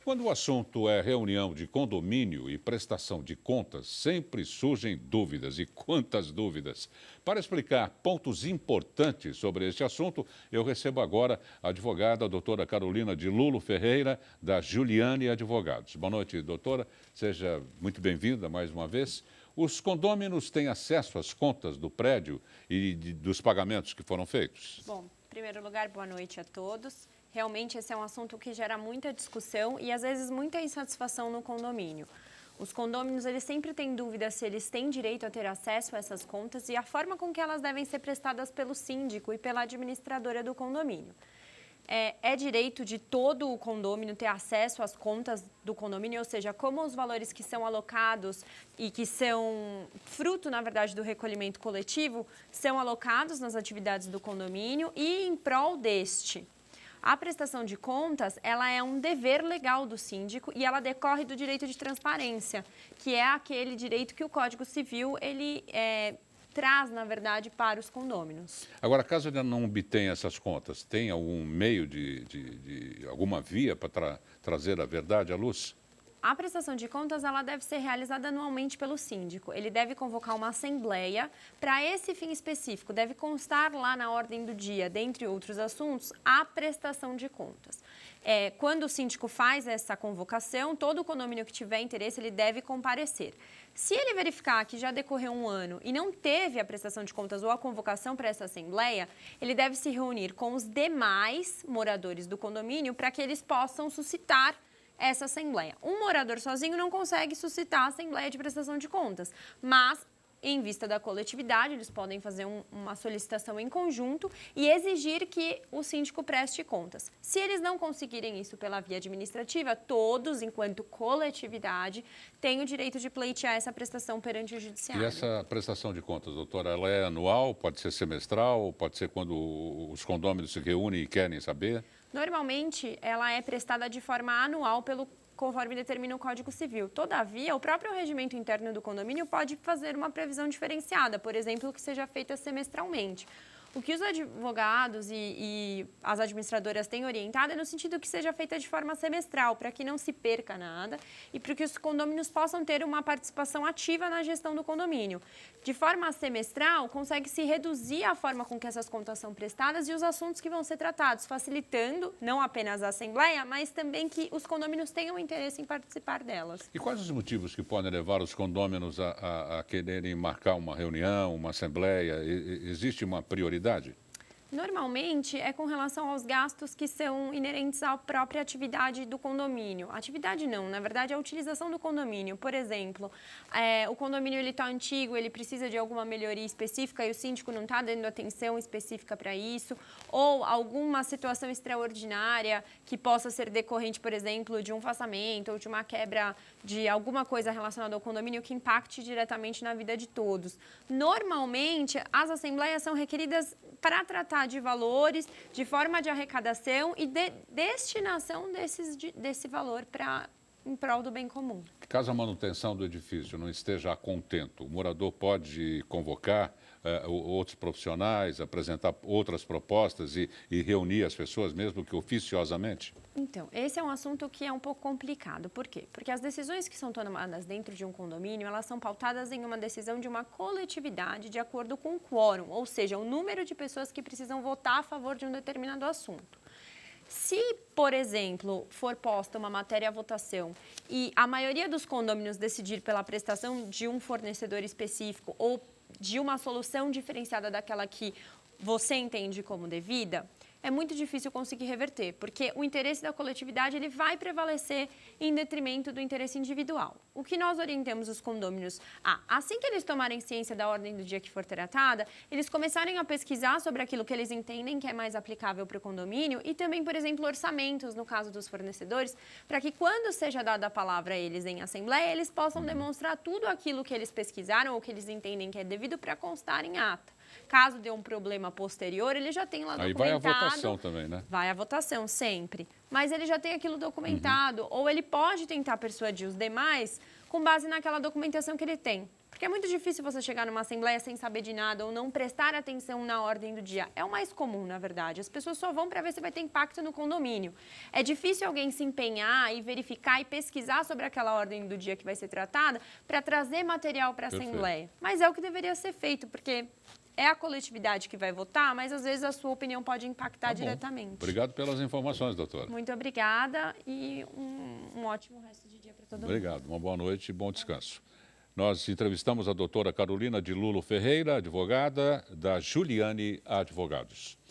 Quando o assunto é reunião de condomínio e prestação de contas, sempre surgem dúvidas. E quantas dúvidas! Para explicar pontos importantes sobre este assunto, eu recebo agora a advogada, a doutora Carolina de Lulo Ferreira, da Giuliani Advogados. Boa noite, doutora. Seja muito bem-vinda mais uma vez. Os condôminos têm acesso às contas do prédio e dos pagamentos que foram feitos? Bom, em primeiro lugar, boa noite a todos. Realmente esse é um assunto que gera muita discussão e às vezes muita insatisfação no condomínio. Os condôminos, eles sempre têm dúvida se eles têm direito a ter acesso a essas contas e a forma com que elas devem ser prestadas pelo síndico e pela administradora do condomínio. É direito de todo o condômino ter acesso às contas do condomínio, ou seja, como os valores que são alocados e que são fruto, na verdade, do recolhimento coletivo, são alocados nas atividades do condomínio e em prol deste. A prestação de contas, ela é um dever legal do síndico e ela decorre do direito de transparência, que é aquele direito que o Código Civil, ele traz, na verdade, para os condôminos. Agora, caso ele não obtenha essas contas, tem algum meio alguma via para trazer a verdade à luz? A prestação de contas, ela deve ser realizada anualmente pelo síndico. Ele deve convocar uma assembleia para esse fim específico. Deve constar lá na ordem do dia, dentre outros assuntos, a prestação de contas. Quando o síndico faz essa convocação, todo o condomínio que tiver interesse, ele deve comparecer. Se ele verificar que já decorreu um ano e não teve a prestação de contas ou a convocação para essa assembleia, ele deve se reunir com os demais moradores do condomínio para que eles possam suscitar essa assembleia. Um morador sozinho não consegue suscitar a assembleia de prestação de contas, mas em vista da coletividade, eles podem fazer uma solicitação em conjunto e exigir que o síndico preste contas. Se eles não conseguirem isso pela via administrativa, todos, enquanto coletividade, têm o direito de pleitear essa prestação perante o judiciário. E essa prestação de contas, doutora, ela é anual, pode ser semestral, pode ser quando os condôminos se reúnem e querem saber? Normalmente, ela é prestada de forma anual conforme determina o Código Civil. Todavia, o próprio regimento interno do condomínio pode fazer uma previsão diferenciada, por exemplo, que seja feita semestralmente. O que os advogados e as administradoras têm orientado é no sentido que seja feita de forma semestral, para que não se perca nada e para que os condôminos possam ter uma participação ativa na gestão do condomínio. De forma semestral, consegue-se reduzir a forma com que essas contas são prestadas e os assuntos que vão ser tratados, facilitando não apenas a assembleia, mas também que os condôminos tenham interesse em participar delas. E quais os motivos que podem levar os condôminos a quererem marcar uma reunião, uma assembleia? Existe uma prioridade? Normalmente é com relação aos gastos que são inerentes à própria atividade do condomínio. Atividade não, na verdade é a utilização do condomínio. Por exemplo, o condomínio está antigo, ele precisa de alguma melhoria específica e o síndico não está dando atenção específica para isso. Ou alguma situação extraordinária que possa ser decorrente, por exemplo, de um vazamento ou de uma quebra de alguma coisa relacionada ao condomínio que impacte diretamente na vida de todos. Normalmente, as assembleias são requeridas para tratar de valores, de forma de arrecadação e de destinação desse valor em prol do bem comum. Caso a manutenção do edifício não esteja a contento, o morador pode convocar outros profissionais, apresentar outras propostas e reunir as pessoas, mesmo que oficiosamente? Então, esse é um assunto que é um pouco complicado. Por quê? Porque as decisões que são tomadas dentro de um condomínio, elas são pautadas em uma decisão de uma coletividade de acordo com o quórum, ou seja, o número de pessoas que precisam votar a favor de um determinado assunto. Se, por exemplo, for posta uma matéria à votação e a maioria dos condôminos decidir pela prestação de um fornecedor específico ou de uma solução diferenciada daquela que você entende como devida, é muito difícil conseguir reverter, porque o interesse da coletividade ele vai prevalecer em detrimento do interesse individual. O que nós orientamos os condôminos assim que eles tomarem ciência da ordem do dia que for tratada, eles começarem a pesquisar sobre aquilo que eles entendem que é mais aplicável para o condomínio e também, por exemplo, orçamentos, no caso dos fornecedores, para que quando seja dada a palavra a eles em assembleia, eles possam demonstrar tudo aquilo que eles pesquisaram ou que eles entendem que é devido para constar em ata. Caso dê um problema posterior, ele já tem lá documentado. Aí vai a votação também, né? Vai a votação, sempre. Mas ele já tem aquilo documentado. Ou ele pode tentar persuadir os demais com base naquela documentação que ele tem. Porque é muito difícil você chegar numa assembleia sem saber de nada ou não prestar atenção na ordem do dia. É o mais comum, na verdade. As pessoas só vão para ver se vai ter impacto no condomínio. É difícil alguém se empenhar e verificar e pesquisar sobre aquela ordem do dia que vai ser tratada para trazer material para a assembleia. Mas é o que deveria ser feito, porque é a coletividade que vai votar, mas às vezes a sua opinião pode impactar diretamente. Obrigado pelas informações, doutora. Muito obrigada e um ótimo resto de dia para todo mundo. Obrigado, uma boa noite e bom descanso. Nós entrevistamos a doutora Carolina de Lulo Ferreira, advogada da Giuliani Advogados.